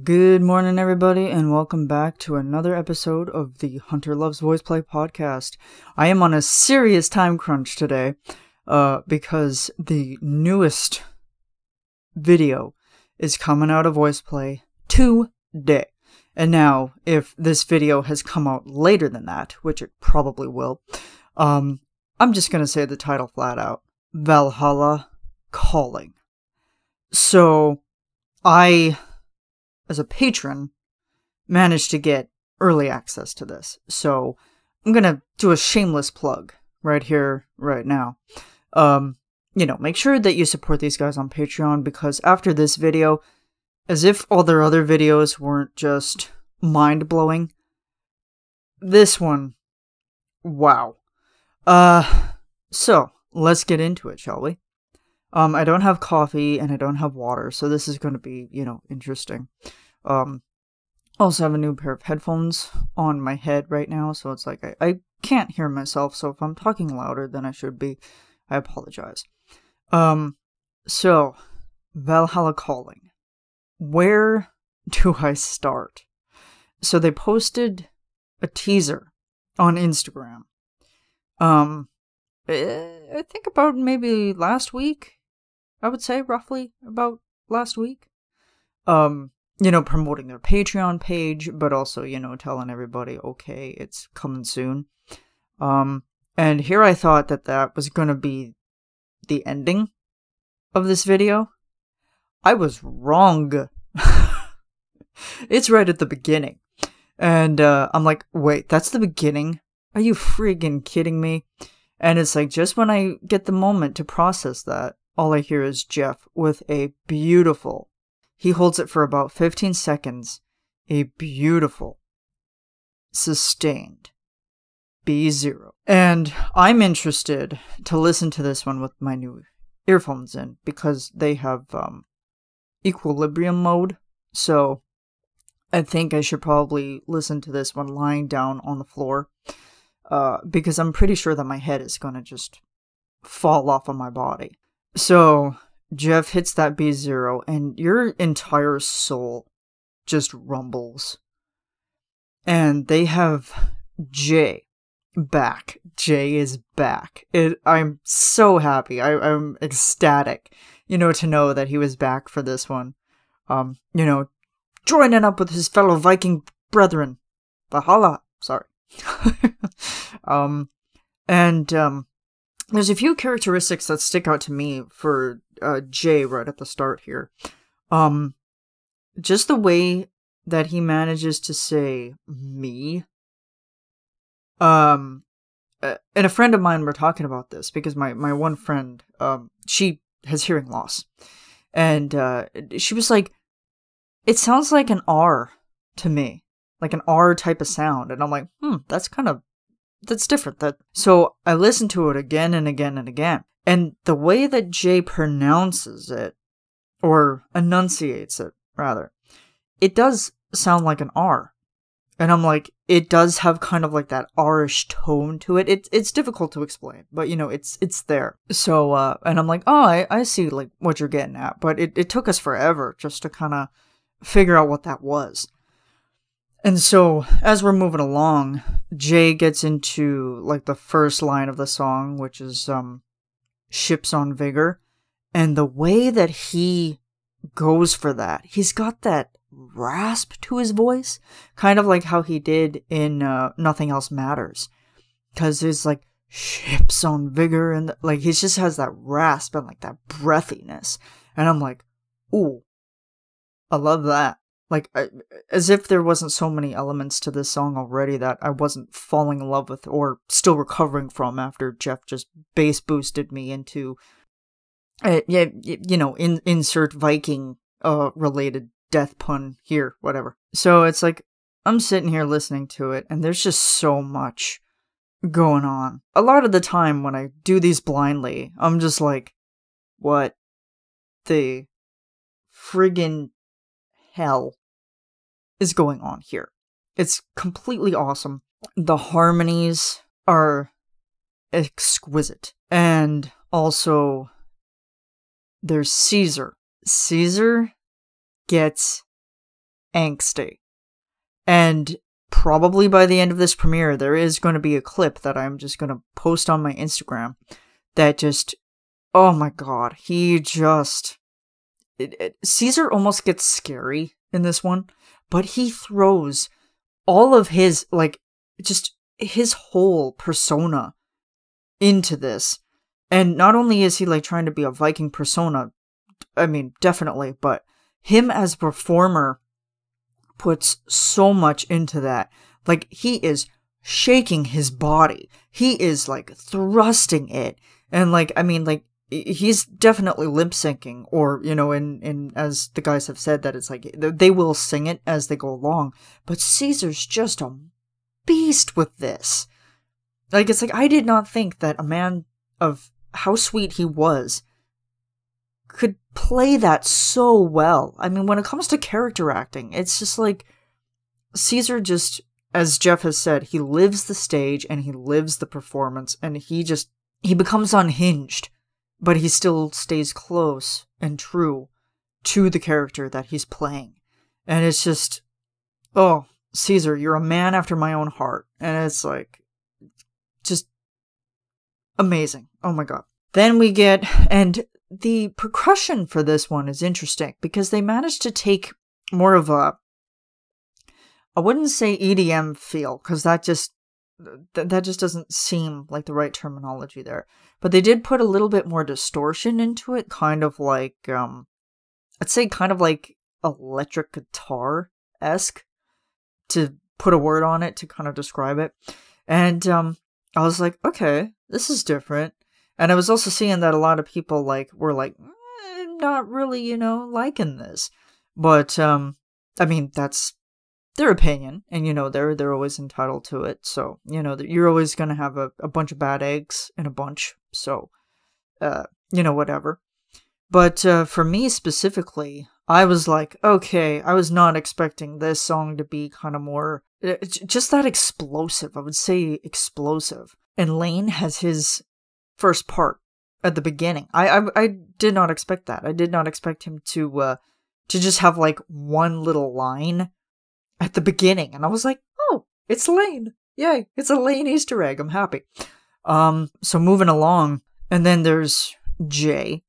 Good morning, everybody, and welcome back to another episode of the Hunter Loves Voiceplay podcast. I am on a serious time crunch today, because the newest video is coming out of Voiceplay today. And now, if this video has come out later than that, which it probably will, I'm just gonna say the title flat out. Valhalla Calling. So, I, as a patron, managed to get early access to this. So, I'm gonna do a shameless plug right here, right now. Make sure that you support these guys on Patreon, because after this video, as if all their other videos weren't just mind-blowing, this one, wow. So, let's get into it, shall we? I don't have coffee and I don't have water, so this is going to be, interesting. Also have a new pair of headphones on my head right now, so it's like I can't hear myself, so if I'm talking louder than I should be, I apologize. So, Valhalla Calling. Where do I start? So they posted a teaser on Instagram. I think about maybe last week. I would say roughly about last week. Promoting their Patreon page, but also, telling everybody, okay, it's coming soon. And here I thought that was gonna be the ending of this video. I was wrong. It's right at the beginning. And, I'm like, wait, that's the beginning? Are you friggin' kidding me? And it's like, just when I get the moment to process that, all I hear is Jeff with a beautiful, he holds it for about 15 seconds, a beautiful, sustained B0. And I'm interested to listen to this one with my new earphones in, because they have equilibrium mode, so I think I should probably listen to this one lying down on the floor, because I'm pretty sure that my head is gonna just fall off of my body. So, Jeff hits that B0, and your entire soul just rumbles. And they have Jay back. Jay is back. I'm so happy. I'm ecstatic, to know that he was back for this one. Joining up with his fellow Viking brethren. Valhalla. Sorry. There's a few characteristics that stick out to me for Jay right at the start here. Just the way that he manages to say me. And a friend of mine were talking about this, because my one friend, she has hearing loss. And she was like, it sounds like an R to me. Like an R type of sound. And I'm like, that's different. So I listened to it again and again and again. And the way that Jay pronounces it, or enunciates it, rather, it does sound like an R. And I'm like, it does have kind of like that R-ish tone to it. It's difficult to explain, but it's there. So, and I'm like, oh, I see like what you're getting at. But it took us forever just to kind of figure out what that was. And so, as we're moving along, Jay gets into, like, the first line of the song, which is, Ships on Vigor. And the way that he goes for that, he's got that rasp to his voice, kind of like how he did in, Nothing Else Matters. Because it's, like, ships on vigor, and, like, he just has that rasp and, like, that breathiness. And I'm like, ooh, I love that. Like, as if there wasn't so many elements to this song already that I wasn't falling in love with or still recovering from after Jeff just bass boosted me into, insert Viking related death pun here, whatever. So it's like, I'm sitting here listening to it, and there's just so much going on. A lot of the time when I do these blindly, I'm just like, what the friggin' hell is going on here? It's completely awesome. The harmonies are exquisite. And also, there's Caesar. Caesar gets angsty. And probably by the end of this premiere, there is going to be a clip that I'm just going to post on my Instagram that just, oh my god, he just... Caesar almost gets scary in this one, but he throws all of his, like, just his whole persona into this. And not only is he, like, trying to be a Viking persona, I mean, definitely, but him as a performer puts so much into that. Like, he is shaking his body. He is, like, thrusting it. And, like, I mean, like, he's definitely lip syncing, or, you know, in as the guys have said, that it's like they will sing it as they go along. But Caesar's just a beast with this. Like, it's like, I did not think that a man of how sweet he was could play that so well. I mean, when it comes to character acting, it's just like Caesar just, as Jeff has said, he lives the stage and he lives the performance, and he becomes unhinged. But he still stays close and true to the character that he's playing. And it's just, oh, Caesar, you're a man after my own heart. And it's like, just amazing. Oh my god. Then we get, and the percussion for this one is interesting, because they managed to take more of a, I wouldn't say EDM feel, because that just doesn't seem like the right terminology there. But they did put a little bit more distortion into it, kind of like, I'd say kind of like electric guitar-esque, to put a word on it to kind of describe it. And I was like, okay, this is different. And I was also seeing that a lot of people were like, not really, you know, liking this. But, I mean, that's their opinion, and, you know, they're always entitled to it. So, you know, you're always going to have a bunch of bad eggs in a bunch. So, you know, whatever. But for me specifically, I was like, okay, I was not expecting this song to be kind of more, just that explosive. I would say explosive. And Lane has his first part at the beginning. I did not expect that. I did not expect him to just have like one little line at the beginning, and I was like, oh, it's Lane. Yay, it's a Lane Easter egg. I'm happy. So moving along, and then there's Jay.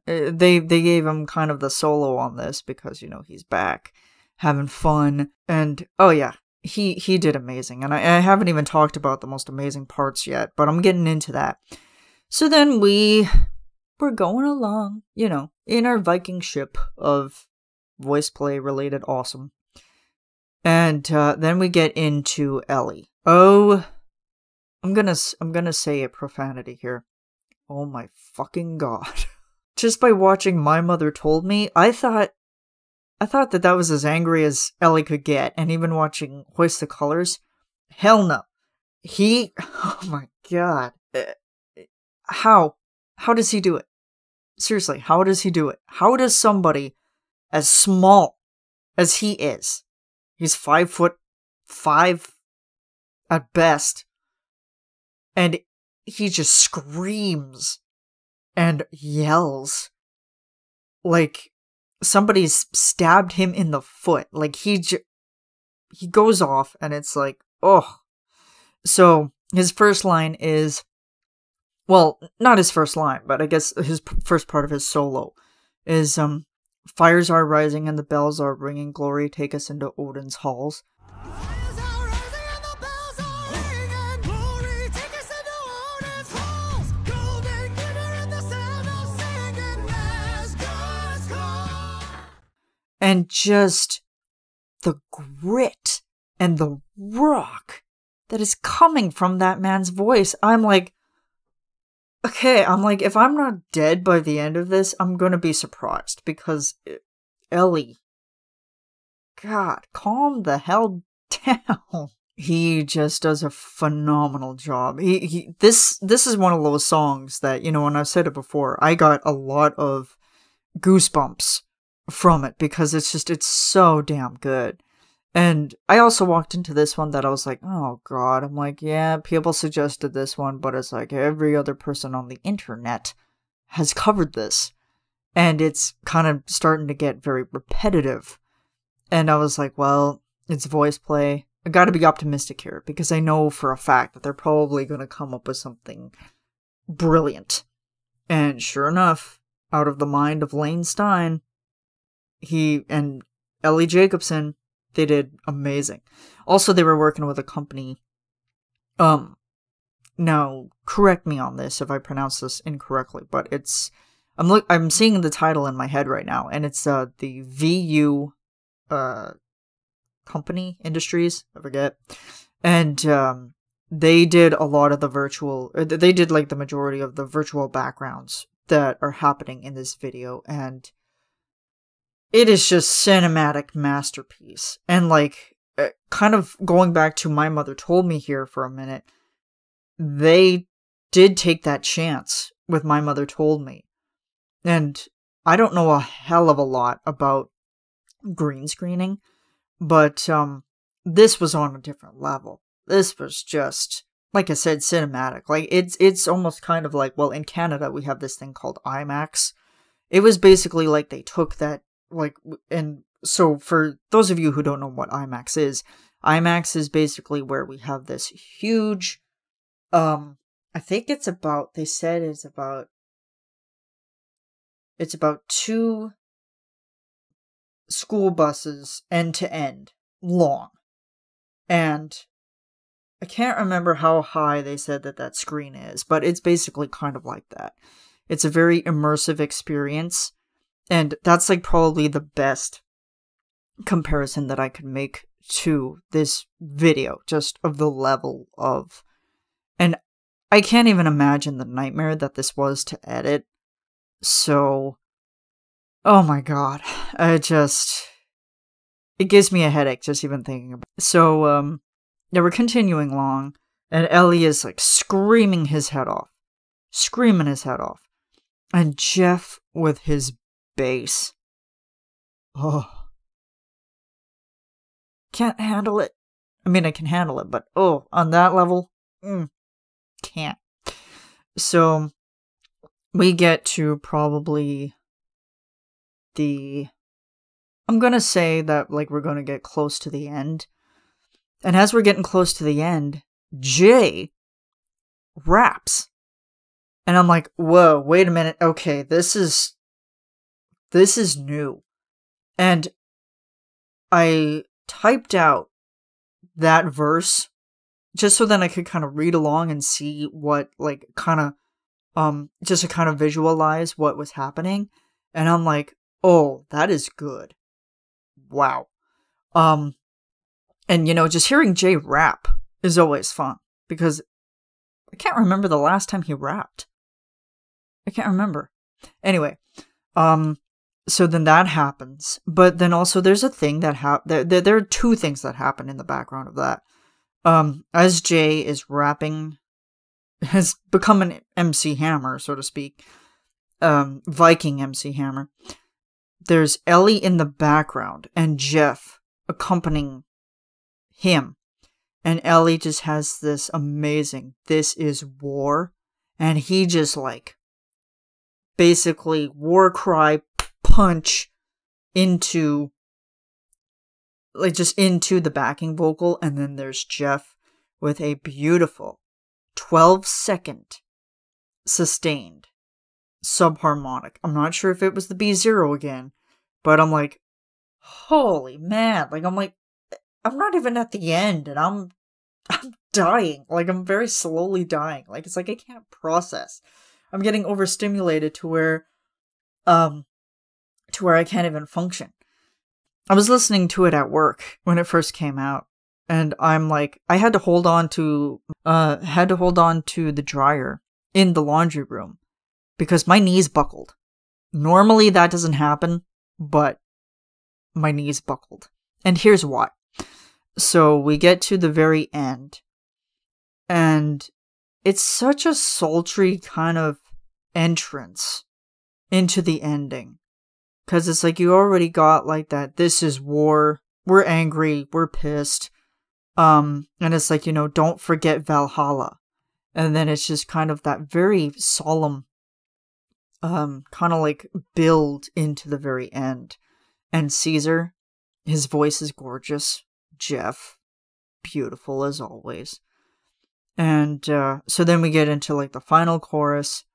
They gave him kind of the solo on this because, you know, he's back having fun, and oh yeah, he did amazing. And I haven't even talked about the most amazing parts yet, but I'm getting into that. So then we're going along, you know, in our Viking ship of Voiceplay related awesome. And then we get into Ellie. Oh, I'm gonna say a profanity here. Oh my fucking god. Just by watching My Mother Told Me, I thought that was as angry as Ellie could get. And even watching Hoist the Colors, hell no. Oh my god. How does he do it? Seriously, how does he do it? How does somebody as small as he is, he's 5'5" at best, and he just screams and yells like somebody's stabbed him in the foot. Like he goes off, and it's like, oh. So his first line is, well, not his first line, but I guess his first part of his solo is, fires are rising and the bells are ringing, glory take us into Odin's halls. And just the grit and the rock that is coming from that man's voice. I'm like, okay, if I'm not dead by the end of this, I'm gonna be surprised, because Ellie, God, calm the hell down. He just does a phenomenal job. This is one of those songs that, you know, and I've said it before, I got a lot of goosebumps from it, because it's so damn good. And I also walked into this one that I was like, oh god, I'm like, yeah, people suggested this one, but it's like every other person on the internet has covered this. And it's kind of starting to get very repetitive. And I was like, well, it's Voiceplay. I gotta be optimistic here, because I know for a fact that they're probably gonna come up with something brilliant. And sure enough, out of the mind of Lane Stein, he and Ellie Jacobson, they did amazing. Also, they were working with a company. Now correct me on this if I pronounce this incorrectly, but it's I'm seeing the title in my head right now, and it's the VU company industries, I forget, and they did a lot of the virtual. They did like the majority of the virtual backgrounds that are happening in this video, and it is just cinematic masterpiece. And like, kind of going back to My Mother Told Me here for a minute, they did take that chance with My Mother Told Me. And I don't know a hell of a lot about green screening, but this was on a different level. This was just, like I said, cinematic. Like, it's almost kind of like, well, in Canada we have this thing called IMAX. It was basically like they took that, like, and so for those of you who don't know what IMAX is basically where we have this huge, I think it's about, they said it's about 2 school buses end to end long. And I can't remember how high they said that screen is, but it's basically kind of like that. It's a very immersive experience, and that's like probably the best comparison that I could make to this video, just of the level of, and I can't even imagine the nightmare that this was to edit. So, oh my god, it gives me a headache just even thinking about it. So, yeah, we're continuing along, and Ellie is like screaming his head off. And Jeff with his bass. Oh. Can't handle it. I mean, I can handle it, but oh, on that level, can't. So, we get to probably I'm gonna say that, like, we're gonna get close to the end. And as we're getting close to the end, Jay raps. And I'm like, whoa, wait a minute. Okay, this is new. And I typed out that verse just so then I could kind of read along and see what, like, kind of, just to kind of visualize what was happening. And I'm like, oh, that is good. Wow. And, you know, just hearing Jay rap is always fun, because I can't remember the last time he rapped. I can't remember. Anyway, so then that happens, but then also there's a thing that there are 2 things that happen in the background of that. As Jay is rapping, has become an MC Hammer, so to speak, Viking MC Hammer, there's Ellie in the background, and Jeff accompanying him. And Ellie just has this amazing, "This is war," and he just, like, basically war cry punch into, like, just into the backing vocal. And then there's Jeff with a beautiful 12-second sustained subharmonic. I'm not sure if it was the B0 again, but I'm like, holy man. Like, I'm like, I'm not even at the end, and I'm dying. Like, I'm very slowly dying. Like, it's like I can't process. I'm getting overstimulated to where I can't even function. I was listening to it at work when it first came out, and I'm like, I had to hold on to the dryer in the laundry room because my knees buckled. Normally that doesn't happen, but my knees buckled. And here's why. So we get to the very end, and it's such a sultry kind of entrance into the ending. Because it's like you already got like that, this is war, we're angry, we're pissed. And it's like, you know, don't forget Valhalla. And then it's just kind of that very solemn, kind of like build into the very end. And Caesar, His voice is gorgeous. Jeff, beautiful as always. And so then we get into like the final chorus,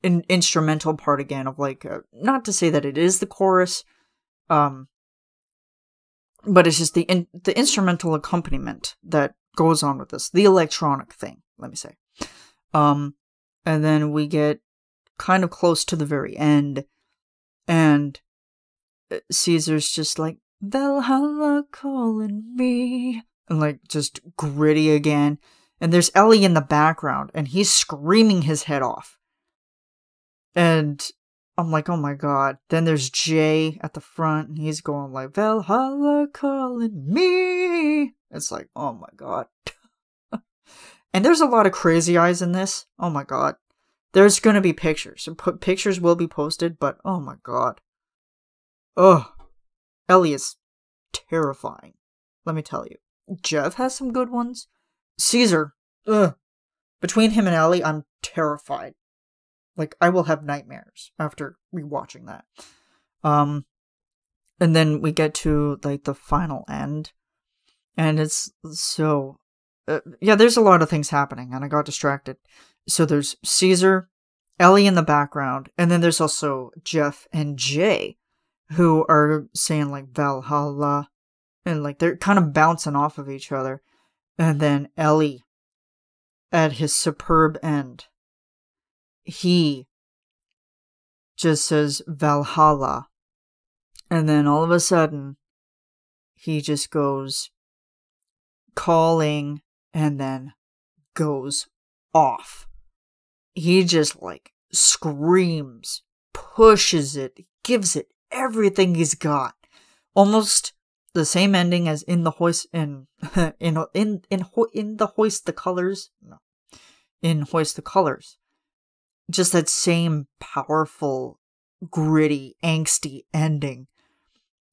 an instrumental part again of like, not to say that it is the chorus, but it's just the instrumental accompaniment that goes on with this, the electronic thing, let me say. And then we get kind of close to the very end, and Caesar's just like, Valhalla calling me, and like just gritty again. And there's Ellie in the background, and he's screaming his head off. And I'm like, oh my god. Then there's Jay at the front, and he's going like, Valhalla calling me. It's like, oh my god. And there's a lot of crazy eyes in this. Oh my god. There's gonna be pictures. Pictures will be posted, but oh my god. Ugh. Ellie is terrifying. Let me tell you. Jeff has some good ones. Caesar. Ugh. Between him and Ellie, I'm terrified. Like, I will have nightmares after rewatching that. And then we get to, like, the final end. And it's so... yeah, there's a lot of things happening, and I got distracted. So there's Caesar, Ellie in the background, and then there's also Jeff and Jay, who are saying, like, Valhalla, and, like, they're kind of bouncing off of each other. And then Ellie, at his superb end, he just says Valhalla, and then all of a sudden, he just goes calling, and then goes off. He just, like, screams, pushes it, gives it everything he's got. Almost the same ending as in the Hoist in the Hoist the Colors. No. In Hoist the Colors. Just that same powerful, gritty, angsty ending.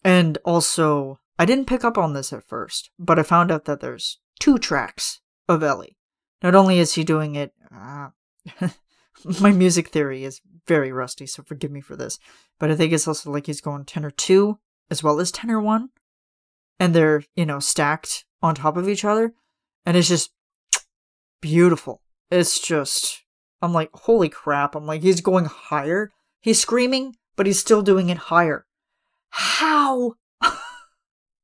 And also, I didn't pick up on this at first, but I found out that there's 2 tracks of Ellie. Not only is he doing it, my music theory is very rusty, so forgive me for this, but I think it's also like he's going tenor 2 as well as tenor 1, and they're, you know, stacked on top of each other, and it's just beautiful. It's just, I'm like, holy crap, I'm like, he's going higher, he's screaming, but he's still doing it higher. How?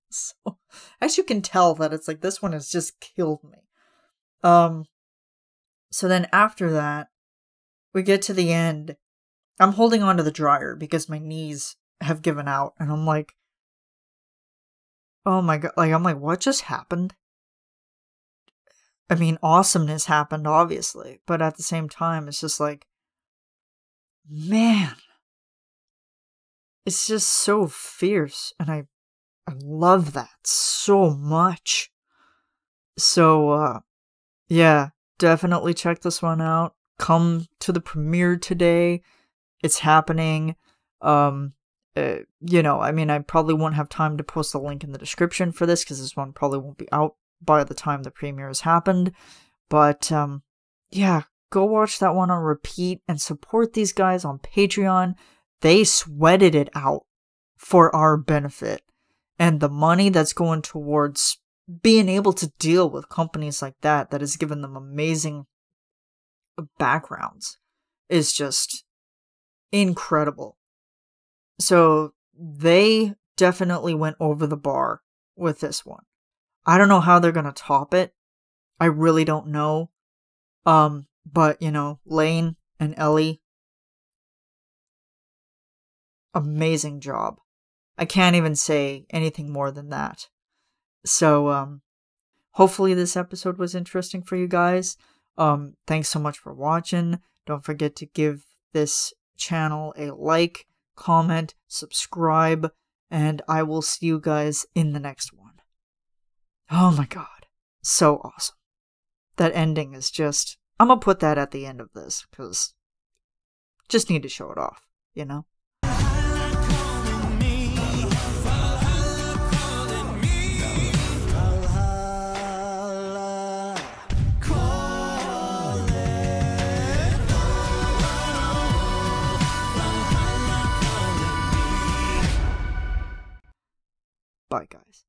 So, as you can tell that it's like, this one has just killed me. So then after that, we get to the end. I'm holding on to the dryer because my knees have given out, and I'm like, oh my god, like, I'm like, what just happened? I mean, awesomeness happened, obviously, but at the same time, it's just like, man, it's just so fierce, and I love that so much. So, yeah, definitely check this one out. Come to the premiere today. It's happening. You know, I mean, I probably won't have time to post a link in the description for this, because this one probably won't be out by the time the premiere has happened. But, yeah, go watch that one on repeat and support these guys on Patreon. They sweated it out for our benefit. And the money that's going towards being able to deal with companies like that has given them amazing backgrounds is just incredible. So they definitely went over the bar with this one. I don't know how they're going to top it. I really don't know. But, you know, Lane and Ellie, amazing job. I can't even say anything more than that. So, hopefully this episode was interesting for you guys. Thanks so much for watching. Don't forget to give this channel a like, comment, subscribe, and I will see you guys in the next one. Oh my god. So awesome. That ending is just... I'm gonna put that at the end of this, because just need to show it off, you know? Bye, guys.